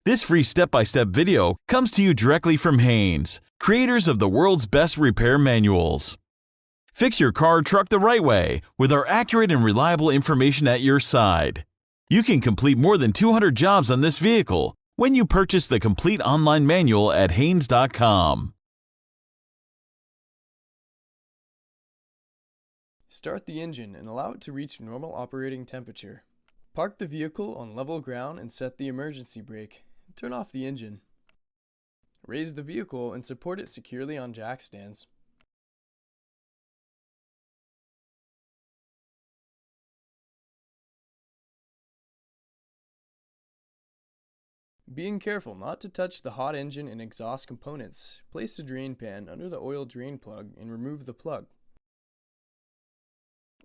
This free step-by-step video comes to you directly from Haynes, creators of the world's best repair manuals. Fix your car or truck the right way with our accurate and reliable information at your side. You can complete more than 200 jobs on this vehicle when you purchase the complete online manual at Haynes.com. Start the engine and allow it to reach normal operating temperature. Park the vehicle on level ground and set the emergency brake. Turn off the engine. Raise the vehicle and support it securely on jack stands. Being careful not to touch the hot engine and exhaust components, place the drain pan under the oil drain plug and remove the plug.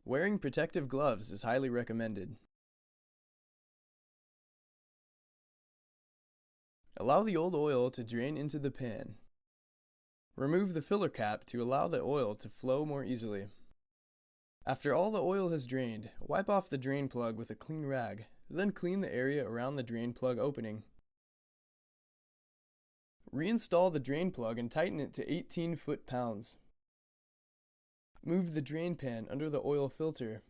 Wearing protective gloves is highly recommended. Allow the old oil to drain into the pan. Remove the filler cap to allow the oil to flow more easily. After all the oil has drained, wipe off the drain plug with a clean rag, then clean the area around the drain plug opening. Reinstall the drain plug and tighten it to 18 foot-pounds. Move the drain pan under the oil filter.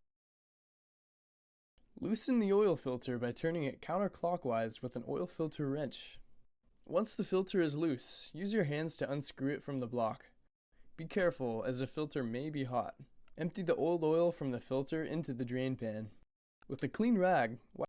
Loosen the oil filter by turning it counterclockwise with an oil filter wrench. Once the filter is loose, use your hands to unscrew it from the block. Be careful, as the filter may be hot. Empty the old oil from the filter into the drain pan. With a clean rag, wipe